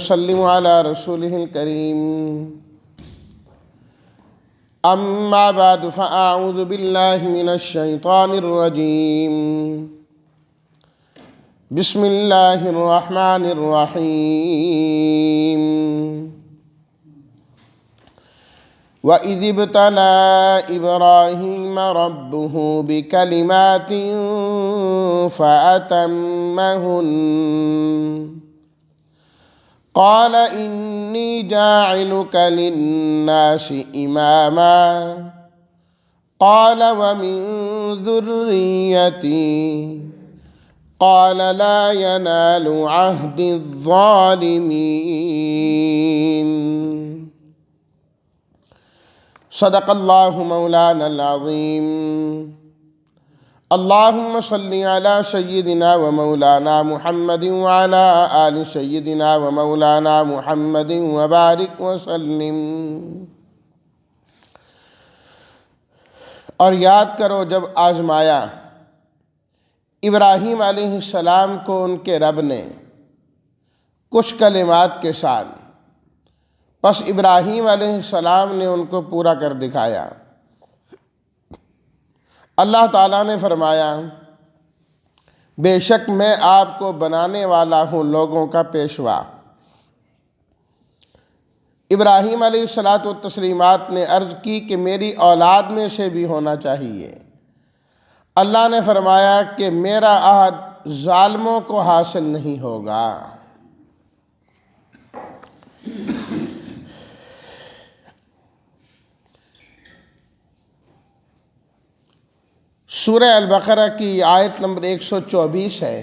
وسلم على رسوله الكريم أما بعد فأعوذ بالله من الشيطان الرجيم بسم الله الرحمن الرحيم وإذ ابتلى إبراهيم ربه بكلمات فأتمهن قال إني جاعلك للناس إماما قال ومن ذريتي قال لا ينال عهد الظالمين صدق الله مولانا العظيم اللهم صل على سيدنا ومولانا محمد وعلى آل سيدنا ومولانا محمد وبارك وسلم۔ اور یاد کرو جب آزمایا ابراہیم علیہ السلام کو ان کے رب نے کچھ کلمات کے ساتھ، پس ابراہیم علیہ السلام نے ان کو پورا کر دکھایا۔ اللہ تعالیٰ نے فرمایا بے شک میں آپ کو بنانے والا ہوں لوگوں کا پیشوا۔ ابراہیم علیہ السلام نے عرض کی کہ میری اولاد میں سے بھی ہونا چاہیے۔ اللہ نے فرمایا کہ میرا عہد ظالموں کو حاصل نہیں ہوگا۔ سورہ البقرہ کی آیت نمبر 124 ہے۔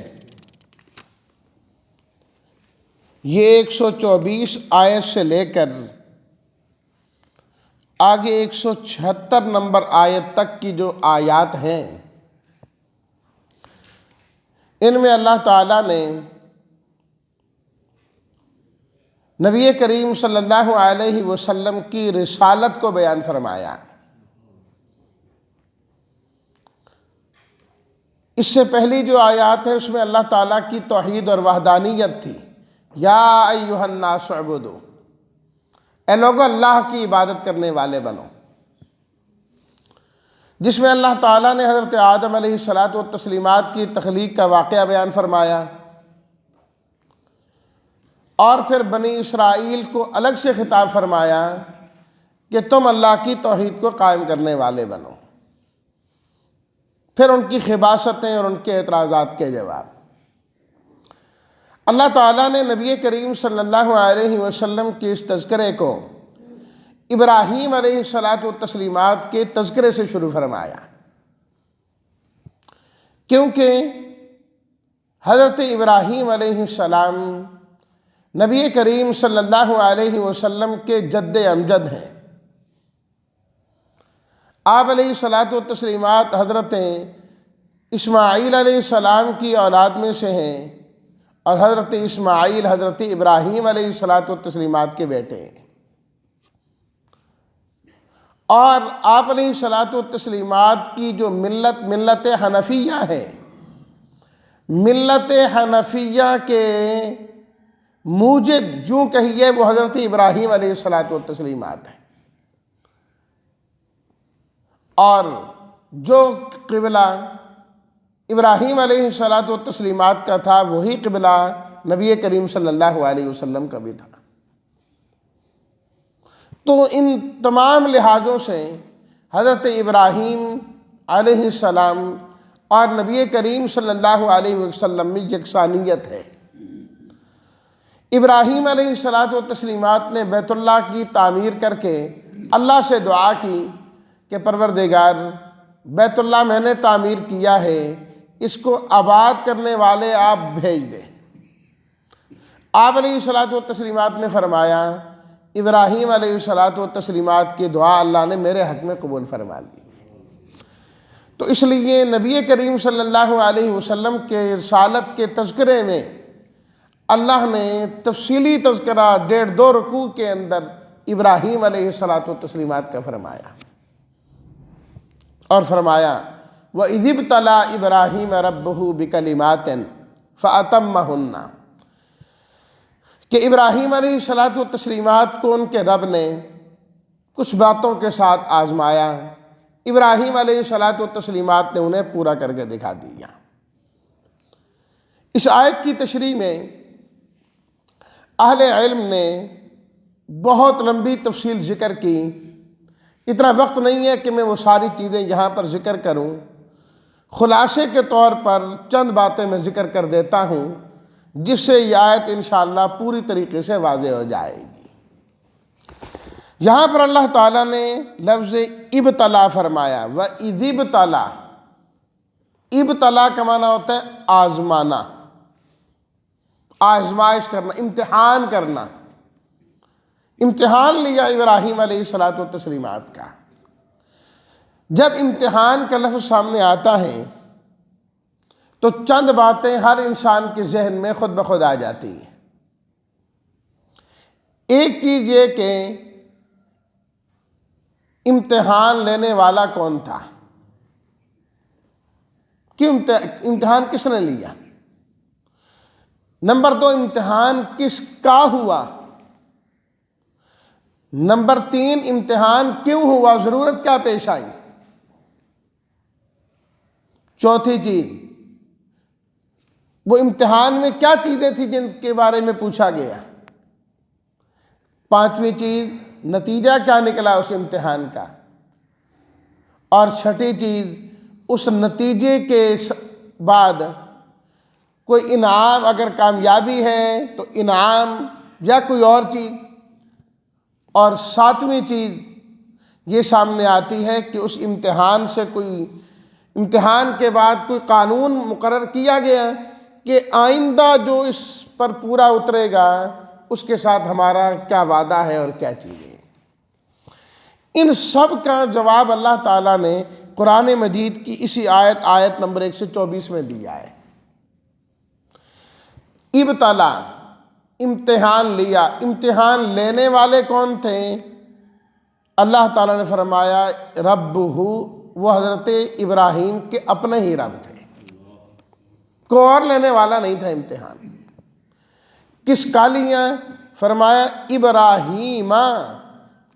یہ 124 آیت سے لے کر آگے 176 نمبر آیت تک کی جو آیات ہیں، ان میں اللہ تعالیٰ نے نبی کریم صلی اللہ علیہ وسلم کی رسالت کو بیان فرمایا۔ اس سے پہلی جو آیات ہے اس میں اللہ تعالیٰ کی توحید اور وحدانیت تھی۔ یا ایھا الناس اعبدوا، اے لوگو اللہ کی عبادت کرنے والے بنو، جس میں اللہ تعالیٰ نے حضرت آدم علیہ السلام کی تخلیق کا واقعہ بیان فرمایا، اور پھر بنی اسرائیل کو الگ سے خطاب فرمایا کہ تم اللہ کی توحید کو قائم کرنے والے بنو، پھر ان کی خباثتیں اور ان کے اعتراضات کے جواب۔ اللہ تعالیٰ نے نبی کریم صلی اللہ علیہ وسلم کے اس تذکرے کو ابراہیم علیہ السلام کے تذکرے سے شروع فرمایا، کیونکہ حضرت ابراہیم علیہ السلام نبی کریم صلی اللہ علیہ وسلم کے جد امجد ہیں۔ آپ علیہ السلام حضرت اسماعیل علیہ السلام کی اولاد میں سے ہیں، اور حضرت اسماعیل حضرت ابراہیم علیہ السلام کے بیٹے ہیں، اور آپ علیہ السلام کی جو ملت حنفیہ ہے، ملت حنفیہ کے موجد یوں کہیے وہ حضرت ابراہیم علیہ السلام ہیں، اور جو قبلہ ابراہیم علیہ السلام کا تھا وہی قبلہ نبی کریم صلی اللہ علیہ وسلم کا بھی تھا۔ تو ان تمام لحاظوں سے حضرت ابراہیم علیہ السلام اور نبی کریم صلی اللہ علیہ وسلم میں یکسانیت ہے۔ ابراہیم علیہ السلام نے بیت اللہ کی تعمیر کر کے اللہ سے دعا کی کہ پروردگار بیت اللہ میں نے تعمیر کیا ہے، اس کو آباد کرنے والے آپ بھیج دیں۔ آپ علیہ السلام نے فرمایا ابراہیم علیہ السلام کی دعا اللہ نے میرے حق میں قبول فرما لی۔ تو اس لیے نبی کریم صلی اللہ علیہ وسلم کے رسالت کے تذکرے میں اللہ نے تفصیلی تذکرہ 1.5-2 رکوع کے اندر ابراہیم علیہ السلام کا فرمایا، اور فرمایا وَإِذِ ابْتَلَىٰ إِبْرَاهِيمَ رَبُّهُ بِكَلِمَاتٍ فَأَتَمَّهُنَّ، کہ ابراہیم علیہ الصلاۃ والتسلیمات کو ان کے رب نے کچھ باتوں کے ساتھ آزمایا، ابراہیم علیہ الصلاۃ والتسلیمات نے انہیں پورا کر کے دکھا دیا۔ اس آیت کی تشریح میں اہل علم نے بہت لمبی تفصیل ذکر کی، اتنا وقت نہیں ہے کہ میں وہ ساری چیزیں یہاں پر ذکر کروں، خلاصے کے طور پر چند باتیں میں ذکر کر دیتا ہوں جس سے یہ آیت انشاءاللہ پوری طریقے سے واضح ہو جائے گی۔ یہاں پر اللہ تعالیٰ نے لفظ ابتلا فرمایا، وَإِذِ ابْتَلَىٰ، ابتلا کا معنی ہوتا ہے آزمانا، آزمائش کرنا، امتحان کرنا۔ امتحان لیا ابراہیم علیہ الصلاۃ والتسلیمات کا۔ جب امتحان کا لفظ سامنے آتا ہے تو چند باتیں ہر انسان کے ذہن میں خود بخود آ جاتی ہیں۔ ایک چیز یہ کہ امتحان لینے والا کون تھا، کہ امتحان کس نے لیا۔ نمبر 2، امتحان کس کا ہوا۔ نمبر 3، امتحان کیوں ہوا، ضرورت کیا پیش آئی۔ چوتھی چیز، وہ امتحان میں کیا چیزیں تھیں جن کے بارے میں پوچھا گیا۔ پانچویں چیز، نتیجہ کیا نکلا اس امتحان کا۔ اور چھٹی چیز، اس نتیجے کے بعد کوئی انعام، اگر کامیابی ہے تو انعام یا کوئی اور چیز۔ اور ساتویں چیز یہ سامنے آتی ہے کہ اس امتحان سے کوئی، امتحان کے بعد کوئی قانون مقرر کیا گیا کہ آئندہ جو اس پر پورا اترے گا اس کے ساتھ ہمارا کیا وعدہ ہے اور کیا چیزیں۔ ان سب کا جواب اللہ تعالیٰ نے قرآن مجید کی اسی آیت نمبر 124 میں دیا ہے۔ ابتلا، امتحان لیا۔ امتحان لینے والے کون تھے؟ اللہ تعالیٰ نے فرمایا ربہ، وہ حضرت ابراہیم کے اپنے ہی رب تھے، کوئی اور لینے والا نہیں تھا امتحان۔ کس کا لیا؟ فرمایا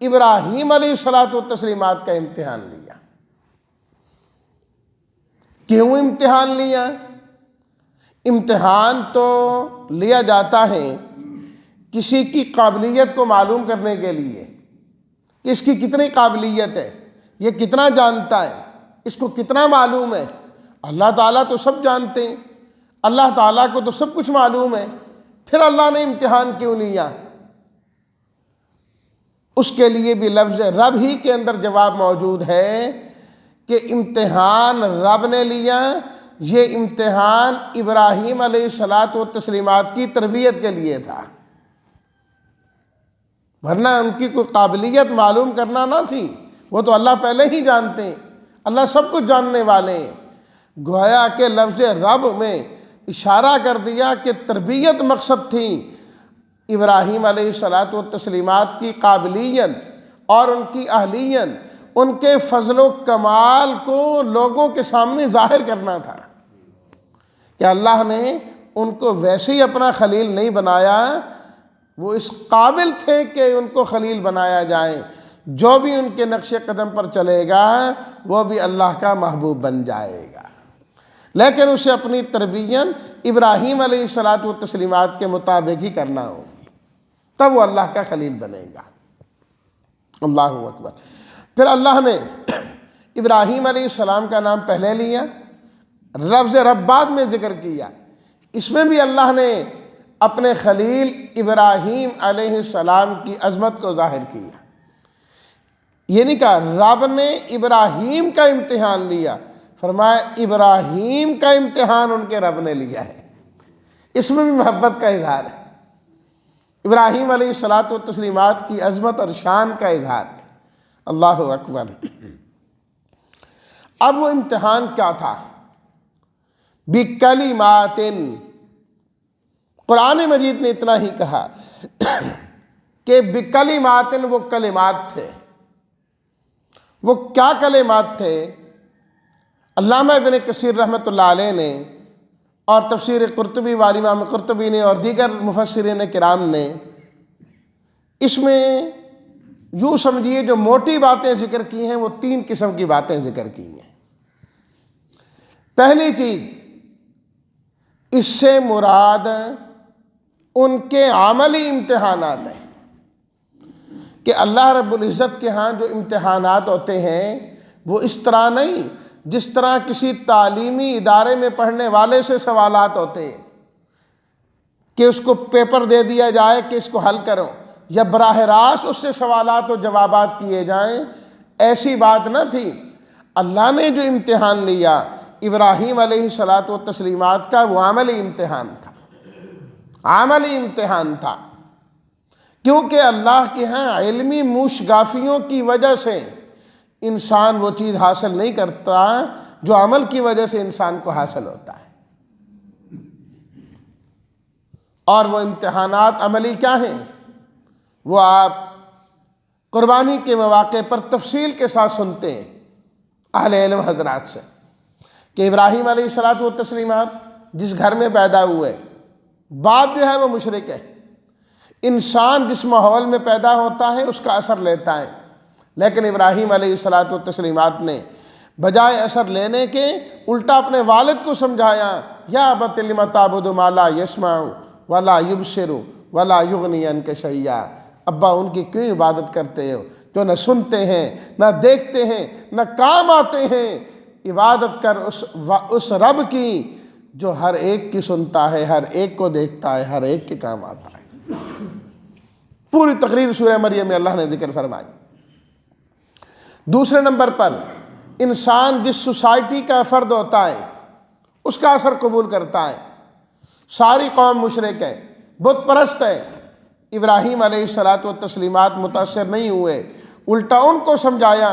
ابراہیم علیہ الصلاۃ والتسلیمات کا امتحان لیا۔ کیوں امتحان لیا؟ امتحان تو لیا جاتا ہے کسی کی قابلیت کو معلوم کرنے کے لیے کہ اس کی کتنی قابلیت ہے، یہ کتنا جانتا ہے، اس کو کتنا معلوم ہے۔ اللہ تعالیٰ تو سب جانتے ہیں، اللہ تعالیٰ کو تو سب کچھ معلوم ہے، پھر اللہ نے امتحان کیوں لیا؟ اس کے لیے بھی لفظ رب ہی کے اندر جواب موجود ہے کہ امتحان رب نے لیا۔ یہ امتحان ابراہیم علیہ الصلاۃ والتسلیمات کی تربیت کے لیے تھا، ورنہ ان کی کوئی قابلیت معلوم کرنا نہ تھی، وہ تو اللہ پہلے ہی جانتے ہیں، اللہ سب کچھ جاننے والے ہیں۔ گویا کہ لفظ رب میں اشارہ کر دیا کہ تربیت مقصد تھی، ابراہیم علیہ الصلاۃ والتسلیمات کی قابلیت اور ان کی اہلیت، ان کے فضل و کمال کو لوگوں کے سامنے ظاہر کرنا تھا کہ اللہ نے ان کو ویسے ہی اپنا خلیل نہیں بنایا، وہ اس قابل تھے کہ ان کو خلیل بنایا جائے، جو بھی ان کے نقش قدم پر چلے گا وہ بھی اللہ کا محبوب بن جائے گا۔ لیکن اسے اپنی تربیت ابراہیم علیہ الصلاۃ والتسلیمات کے مطابق ہی کرنا ہوگی، تب وہ اللہ کا خلیل بنے گا۔ اللہ اکبر۔ پھر اللہ نے ابراہیم علیہ السلام کا نام پہلے لیا، لفظ رب بعد میں ذکر کیا۔ اس میں بھی اللہ نے اپنے خلیل ابراہیم علیہ السلام کی عظمت کو ظاہر کیا۔ یہ نہیں کہا رب نے ابراہیم کا امتحان لیا، فرمایا ابراہیم کا امتحان ان کے رب نے لیا ہے۔ اس میں بھی محبت کا اظہار ہے، ابراہیم علیہ الصلاۃ والتسلیمات کی عظمت اور شان کا اظہار ہے۔ اللہ اکبر۔ اب وہ امتحان کیا تھا؟ بِکَلِمَاتٍ، قرآن مجید نے اتنا ہی کہا کہ بِکَلِمَاتٍ، وہ کلمات تھے۔ وہ کیا کلمات تھے؟ علامہ ابن کثیر رحمۃ اللہ علیہ نے اور تفسیر قرطبی والی امام قرطبی نے اور دیگر مفسرین کرام نے اس میں یوں سمجھیے جو موٹی باتیں ذکر کی ہیں وہ 3 قسم کی باتیں ذکر کی ہیں۔ پہلی چیز، اس سے مراد ان کے عملی امتحانات ہیں کہ اللہ رب العزت کے ہاں جو امتحانات ہوتے ہیں وہ اس طرح نہیں جس طرح کسی تعلیمی ادارے میں پڑھنے والے سے سوالات ہوتے ہیں کہ اس کو پیپر دے دیا جائے کہ اس کو حل کرو، یا براہ راست اس سے سوالات و جوابات کیے جائیں، ایسی بات نہ تھی۔ اللہ نے جو امتحان لیا ابراہیم علیہ الصلاۃ والتسلیمات کا، وہ عملی امتحان تھا، عملی امتحان تھا، کیونکہ اللہ کے ہاں علمی موشگافیوں کی وجہ سے انسان وہ چیز حاصل نہیں کرتا جو عمل کی وجہ سے انسان کو حاصل ہوتا ہے۔ اور وہ امتحانات عملی کیا ہیں؟ وہ آپ قربانی کے مواقع پر تفصیل کے ساتھ سنتے ہیں اہل علم حضرات سے کہ ابراہیم علیہ الصلاۃ والتسلیمات جس گھر میں پیدا ہوئے، باپ جو ہے وہ مشرک ہے، انسان جس ماحول میں پیدا ہوتا ہے اس کا اثر لیتا ہے، لیکن ابراہیم علیہ الصلاۃ والتسلیمات نے بجائے اثر لینے کے الٹا اپنے والد کو سمجھایا، یا ابت لم تعبد ما لا یسمع ولا یبصر ولا یغنی عنک شیئا، ابا ان کی کیوں عبادت کرتے ہو جو نہ سنتے ہیں نہ دیکھتے ہیں نہ کام آتے ہیں؟ عبادت کر اس رب کی جو ہر ایک کی سنتا ہے، ہر ایک کو دیکھتا ہے، ہر ایک کے کام آتا ہے۔ پوری تقریر سورہ مریم میں اللہ نے ذکر فرمائی۔ دوسرے نمبر پر، انسان جس سوسائٹی کا فرد ہوتا ہے اس کا اثر قبول کرتا ہے۔ ساری قوم مشرک ہے، بت پرست ہے، ابراہیم علیہ الصلاۃ والتسلیمات متاثر نہیں ہوئے، الٹا ان کو سمجھایا،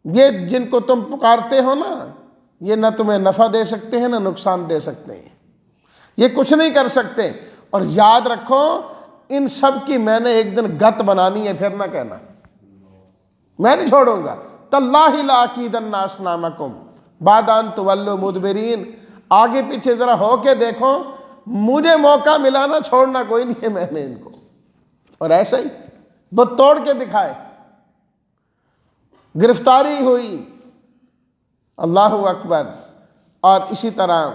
یہ جن کو تم پکارتے ہو نا، یہ نہ تمہیں نفع دے سکتے ہیں نہ نقصان دے سکتے ہیں، یہ کچھ نہیں کر سکتے، اور یاد رکھو ان سب کی میں نے ایک دن گت بنانی ہے، پھر نہ کہنا میں نہیں چھوڑوں گا۔ تاللہ لاکیدن اصنامکم بعد ان تولوا مدبرین، آگے پیچھے ذرا ہو کے دیکھو، مجھے موقع ملا نہ چھوڑنا کوئی نہیں ہے میں نے ان کو۔ اور ایسے ہی بت توڑ کے دکھائے، گرفتاری ہوئی، اللہ اکبر۔ اور اسی طرح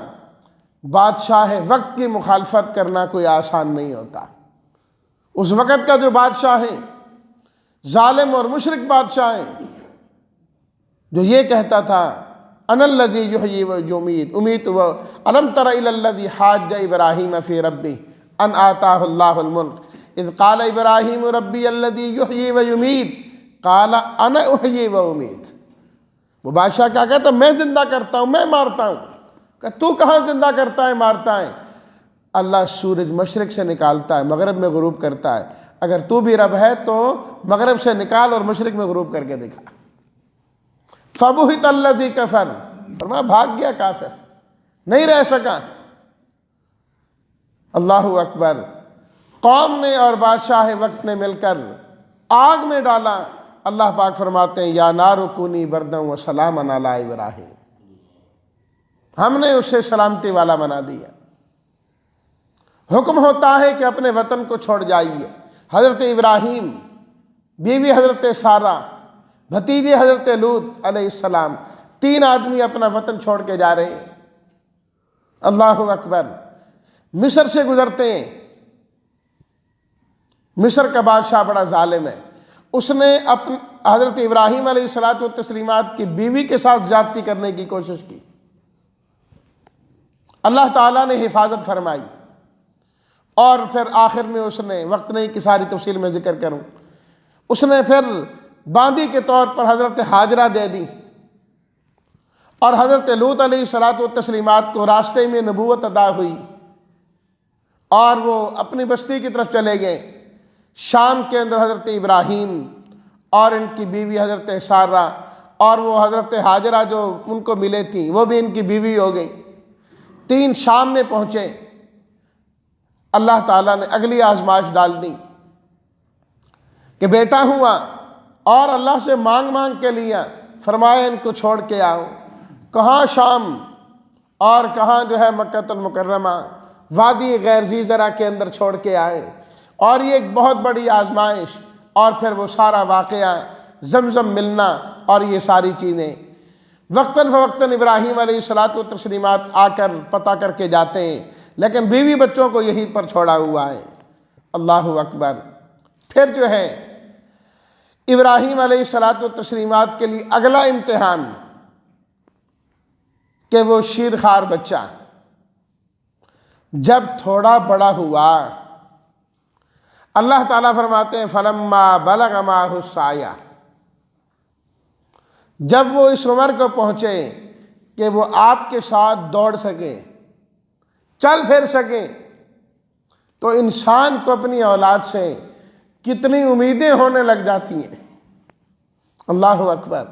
بادشاہ وقت کی مخالفت کرنا کوئی آسان نہیں ہوتا۔ اس وقت کا جو بادشاہ ہے ظالم اور مشرک بادشاہ ہے، جو یہ کہتا تھا انا الذی یحیی و یمیت، امیت و الم تر الی الذی حاج ابراہیم فی ربہ ان آتاہ اللہ الملک اذ قال ابراہیم ربی الذی یحیی و یمیت قال انا احیی و امیت۔ وہ بادشاہ کیا کہتا، میں زندہ کرتا ہوں، میں مارتا ہوں۔ کہ تو کہاں زندہ کرتا ہے مارتا ہے؟ اللہ سورج مشرق سے نکالتا ہے، مغرب میں غروب کرتا ہے، اگر تو بھی رب ہے تو مغرب سے نکال اور مشرق میں غروب کر کے دکھا۔ فَبُهِتَ الَّذِي كَفَرَ، فرمایا بھاگ گیا کافر، نہیں رہ سکا۔ اللہ اکبر۔ قوم نے اور بادشاہ وقت نے مل کر آگ میں ڈالا۔ اللہ پاک فرماتے ہیں یا نار کونی برداً و سلاما علی ابراہیم، ہم نے اسے سلامتی والا بنا دیا۔ حکم ہوتا ہے کہ اپنے وطن کو چھوڑ جائیے۔ حضرت ابراہیم، بیوی حضرت سارہ، بھتیجے حضرت لوط علیہ السلام، 3 آدمی اپنا وطن چھوڑ کے جا رہے ہیں۔ اللہ اکبر۔ مصر سے گزرتے ہیں۔ مصر کا بادشاہ بڑا ظالم ہے، اس نے حضرت ابراہیم علیہ الصلاۃ والتسلیمات کی بیوی کے ساتھ زیادتی کرنے کی کوشش کی۔ اللہ تعالیٰ نے حفاظت فرمائی، اور پھر آخر میں اس نے، وقت نہیں کہ ساری تفصیل میں ذکر کروں، اس نے پھر باندی کے طور پر حضرت ہاجرہ دے دی، اور حضرت لوط علیہ الصلاۃ والتسلیمات کو راستے میں نبوت عطا ہوئی، اور وہ اپنی بستی کی طرف چلے گئے۔ شام کے اندر حضرت ابراہیم اور ان کی بیوی حضرت سارہ اور وہ حضرت ہاجرہ جو ان کو ملے تھیں وہ بھی ان کی بیوی ہو گئی، 3 شام میں پہنچے۔ اللہ تعالیٰ نے اگلی آزمائش ڈال دی کہ بیٹا ہوا، اور اللہ سے مانگ مانگ کے لیا، فرمایا ان کو چھوڑ کے آؤ۔ کہاں شام؟ اور کہاں جو ہے مکہ المکرمہ وادی غیر ذی زرع کے اندر چھوڑ کے آئے، اور یہ ایک بہت بڑی آزمائش، اور پھر وہ سارا واقعہ زمزم ملنا، اور یہ ساری چیزیں وقتاً فوقتاً ابراہیم علیہ الصلاۃ والتسلیمات آ کر پتہ کر کے جاتے ہیں، لیکن بیوی بچوں کو یہیں پر چھوڑا ہوا ہے۔ اللہ اکبر۔ پھر جو ہے ابراہیم علیہ الصلاۃ والتسلیمات کے لیے اگلا امتحان کہ وہ شیرخوار بچہ جب تھوڑا بڑا ہوا، اللہ تعالیٰ فرماتے ہیں فَلَمَّا بَلَغَ مَعَهُ السَّعْيَ، جب وہ اس عمر کو پہنچے کہ وہ آپ کے ساتھ دوڑ سکیں، چل پھر سکیں، تو انسان کو اپنی اولاد سے کتنی امیدیں ہونے لگ جاتی ہیں۔ اللہ اکبر۔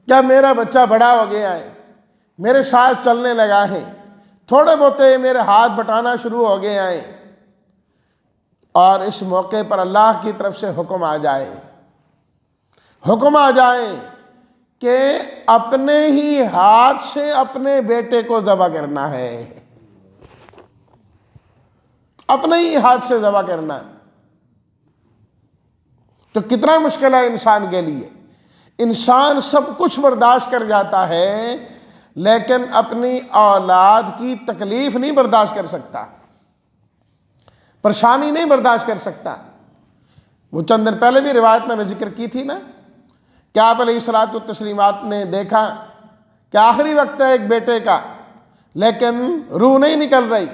کیا میرا بچہ بڑا ہو گیا ہے، میرے ساتھ چلنے لگا ہے، تھوڑے بہتے میرے ہاتھ بٹانا شروع ہو گئے ہیں، اور اس موقع پر اللہ کی طرف سے حکم آ جائے کہ اپنے ہی ہاتھ سے اپنے بیٹے کو ذبح کرنا ہے، اپنے ہی ہاتھ سے ذبح کرنا، تو کتنا مشکل ہے انسان کے لیے۔ انسان سب کچھ برداشت کر جاتا ہے، لیکن اپنی اولاد کی تکلیف نہیں برداشت کر سکتا، پریشانی نہیں برداشت کر سکتا۔ وہ چند دن پہلے بھی روایت میں نے ذکر کی تھی نا کہ آپ علیہ الصلاۃ والتسلیمات نے دیکھا کہ آخری وقت ہے ایک بیٹے کا، لیکن روح نہیں نکل رہی،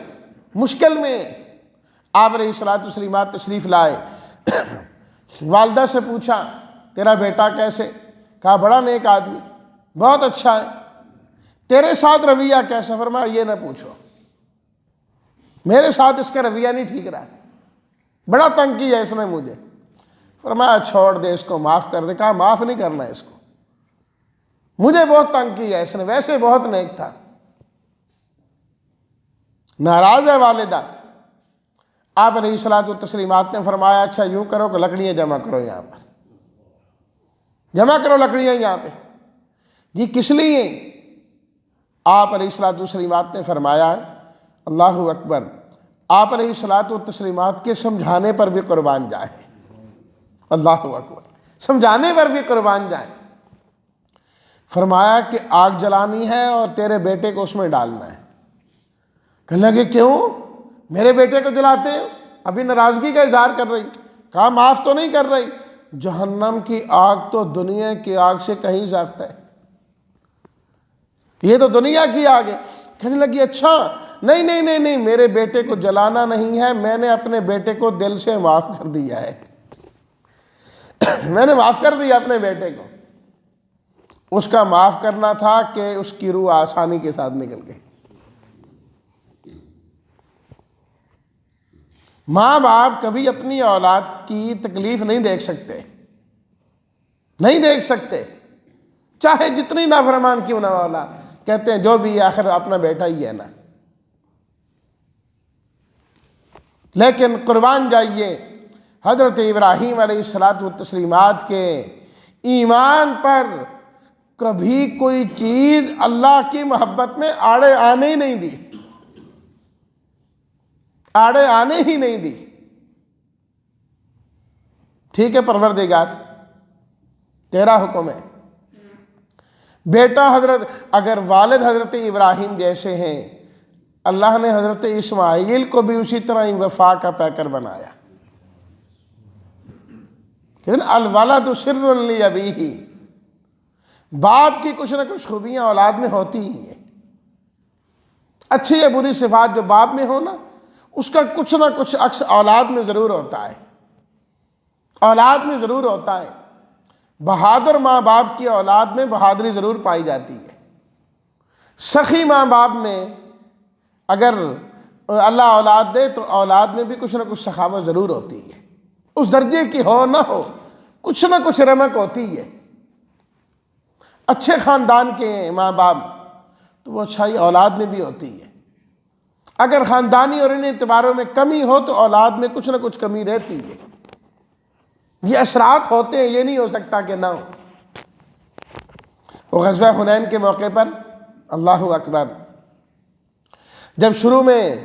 مشکل میں آپ علیہ الصلاۃ والتسلیمات تشریف لائے، والدہ سے پوچھا تیرا بیٹا کیسے؟ کہا بڑا نیک آدمی، بہت اچھا ہے، تیرے ساتھ رویہ کیسا؟ فرمایا یہ نہ پوچھو، میرے ساتھ اس کا رویہ نہیں ٹھیک رہا، بڑا تنگ کیا اس نے مجھے۔ فرمایا چھوڑ دے اس کو، معاف کر دے۔ کہا معاف نہیں کرنا اس کو، مجھے بہت تنگ کیا اس نے، ویسے بہت نیک تھا۔ ناراض ہے والدہ۔ آپ علیہ الصلاۃ والتسلیمات نے فرمایا اچھا یوں کرو کہ لکڑیاں جمع کرو، یہاں پر جمع کرو لکڑیاں یہاں پہ۔ جی کس لیے؟ آپ علیہ الصلاۃ والتسلیمات نے فرمایا اللہ اکبر، آپ علیہ الصلاۃ والتسلیمات کے سمجھانے پر بھی قربان جائے، اللہ اکبر، سمجھانے پر بھی قربان جائے۔ فرمایا کہ آگ جلانی ہے اور تیرے بیٹے کو اس میں ڈالنا ہے۔ کہنے لگے کیوں؟ میرے بیٹے کو جلاتے ہیں؟ ابھی ناراضگی کا اظہار کر رہی۔ کہا معاف تو نہیں کر رہی، جہنم کی آگ تو دنیا کی آگ سے کہیں سخت ہے، یہ تو دنیا کی آگ ہے۔ کہنے لگی اچھا نہیں نہیں نہیں نہیں، میرے بیٹے کو جلانا نہیں ہے، میں نے اپنے بیٹے کو دل سے معاف کر دیا ہے، میں نے معاف کر دیا اپنے بیٹے کو۔ اس کا معاف کرنا تھا کہ اس کی روح آسانی کے ساتھ نکل گئی۔ ماں باپ کبھی اپنی اولاد کی تکلیف نہیں دیکھ سکتے، نہیں دیکھ سکتے، چاہے جتنی نافرمان کیوں نہ اولاد، کہتے ہیں جو بھی آخر اپنا بیٹا ہی ہے نا۔ لیکن قربان جائیے حضرت ابراہیم علیہ الصلاۃ والتسلیمات کے ایمان پر کبھی کوئی چیز اللہ کی محبت میں آڑے آنے ہی نہیں دی، آڑے آنے ہی نہیں دی۔ ٹھیک ہے پروردگار تیرا حکم ہے، بیٹا حضرت اگر والد حضرت ابراہیم جیسے ہیں، اللہ نے حضرت اسماعیل کو بھی اسی طرح وفا کا پیکر بنایا۔ الولد سر لابیہ، باپ کی کچھ نہ کچھ خوبیاں اولاد میں ہوتی ہی ہیں، اچھی یا بری صفات جو باپ میں ہو نا، اس کا کچھ نہ کچھ عکس اولاد میں ضرور ہوتا ہے، اولاد میں ضرور ہوتا ہے۔ بہادر ماں باپ کی اولاد میں بہادری ضرور پائی جاتی ہے، سخی ماں باپ میں اگر اللہ اولاد دے تو اولاد میں بھی کچھ نہ کچھ سخاوت ضرور ہوتی ہے، اس درجے کی ہو نہ ہو کچھ نہ کچھ رمق ہوتی ہے۔ اچھے خاندان کے ہیں ماں باپ تو وہ اچھائی اولاد میں بھی ہوتی ہے، اگر خاندانی اور ان اعتباروں میں کمی ہو تو اولاد میں کچھ نہ کچھ کمی رہتی ہے۔ یہ اثرات ہوتے ہیں، یہ نہیں ہو سکتا کہ نہ ہو۔ وہ غزوہ حنین کے موقع پر اللہ اکبر جب شروع میں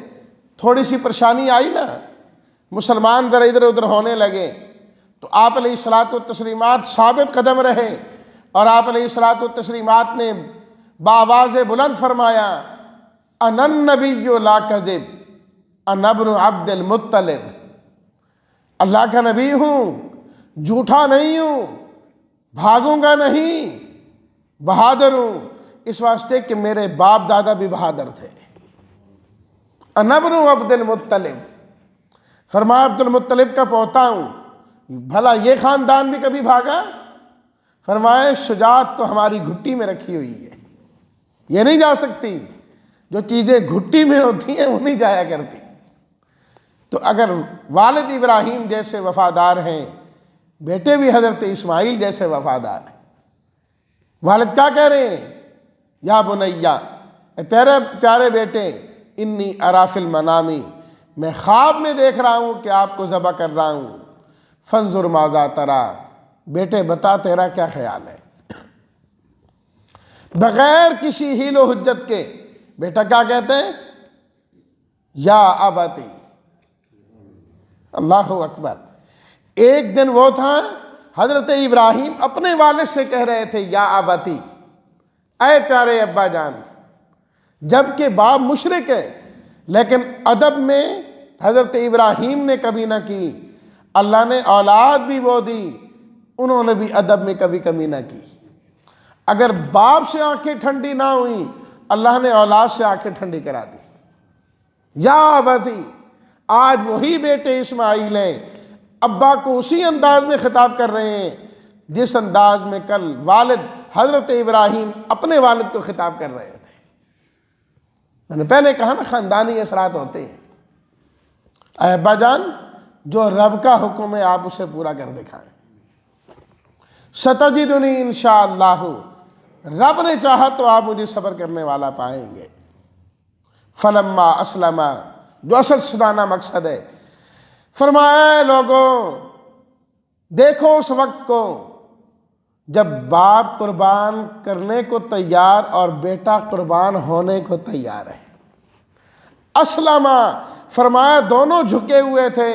تھوڑی سی پریشانی آئی نا، مسلمان ذرا ادھر ادھر ہونے لگے، تو آپ علیہ الصلاۃ والتسلیمات ثابت قدم رہے، اور آپ علیہ الصلاۃ والتسلیمات نے بآواز بلند فرمایا، انا النبی لا کذب انا ابن عبد المطلب، اللہ کا نبی ہوں، جھوٹا نہیں ہوں، بھاگوں گا نہیں، بہادر ہوں، اس واسطے کہ میرے باپ دادا بھی بہادر تھے۔ انا ابن عبد المطلب، فرمایا عبد المطلب کا پوتا ہوں۔ بھلا یہ خاندان بھی کبھی بھاگا؟ فرمایا شجاعت تو ہماری گھٹی میں رکھی ہوئی ہے، یہ نہیں جا سکتی، جو چیزیں گھٹی میں ہوتی ہیں وہ نہیں جایا کرتی۔ تو اگر والد ابراہیم جیسے وفادار ہیں، بیٹے بھی حضرت اسماعیل جیسے وفادار ہیں۔ والد کیا کہہ رہے ہیں؟ یا بنیا، اے پیارے پیارے بیٹے، انی ارا فی المنامی، میں خواب میں دیکھ رہا ہوں کہ آپ کو ذبح کر رہا ہوں، فانظر ماذا ترا، بیٹے بتا تیرا کیا خیال ہے۔ بغیر کسی حیل و حجت کے بیٹا کیا کہتے ہیں؟ یا ابتی، اللہ اکبر۔ ایک دن وہ تھا حضرت ابراہیم اپنے والد سے کہہ رہے تھے یا ابتی، اے پیارے ابا جان، جبکہ باپ مشرک ہے، لیکن ادب میں حضرت ابراہیم نے کبھی نہ کی، اللہ نے اولاد بھی وہ دی، انہوں نے بھی ادب میں کبھی کمی نہ کی۔ اگر باپ سے آنکھیں ٹھنڈی نہ ہوئیں، اللہ نے اولاد سے آنکھیں ٹھنڈی کرا دی۔ یا ابتی، آج وہی بیٹے اسماعیل ہیں، ابا کو اسی انداز میں خطاب کر رہے ہیں جس انداز میں کل والد حضرت ابراہیم اپنے والد کو خطاب کر رہے تھے۔ میں نے پہلے کہا نا، خاندانی اثرات ہوتے ہیں۔ اے ابا جان، جو رب کا حکم ہے آپ اسے پورا کر دکھائیں۔ ستجدنی انشاءاللہ، رب نے چاہا تو آپ مجھے صبر کرنے والا پائیں گے۔ فلما اسلم، جو اصل سنانا مقصد ہے، فرمایا لوگوں دیکھو اس وقت کو جب باپ قربان کرنے کو تیار اور بیٹا قربان ہونے کو تیار ہے۔ اسلم، فرمایا دونوں جھکے ہوئے تھے۔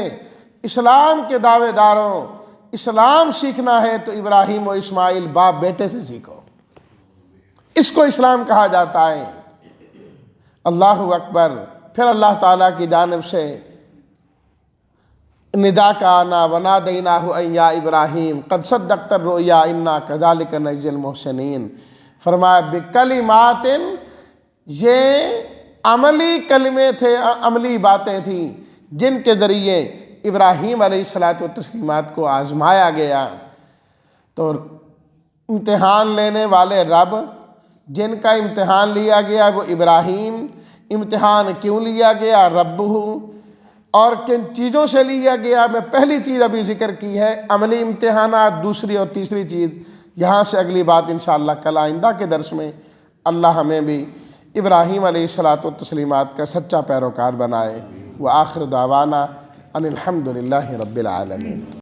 اسلام کے دعوے داروں، اسلام سیکھنا ہے تو ابراہیم و اسماعیل باپ بیٹے سے سیکھو، اس کو اسلام کہا جاتا ہے۔ اللہ اکبر۔ پھر اللہ تعالیٰ کی جانب سے ندا کا آنا، ونادیناہ ان یا ابراہیم قد صدقت الرؤیا انا کذالک نجزی المحسنین۔ فرمایا بکلمات، یہ عملی کلمے تھے، عملی باتیں تھیں جن کے ذریعے ابراہیم علیہ الصلاۃ والتسلیمات کو آزمایا گیا۔ تو امتحان لینے والے رب، جن کا امتحان لیا گیا وہ ابراہیم، امتحان کیوں لیا گیا؟ ربہ، اور کن چیزوں سے لیا گیا؟ میں پہلی چیز ابھی ذکر کی ہے، عملی امتحانات، دوسری اور تیسری چیز یہاں سے اگلی بات انشاءاللہ کل آئندہ کے درس میں اللہ ہمیں بھی ابراہیم علیہ الصلاۃ والتسلیمات کا سچا پیروکار بنائے۔ وآخر دعوانا ان الحمد للہ رب العالمین۔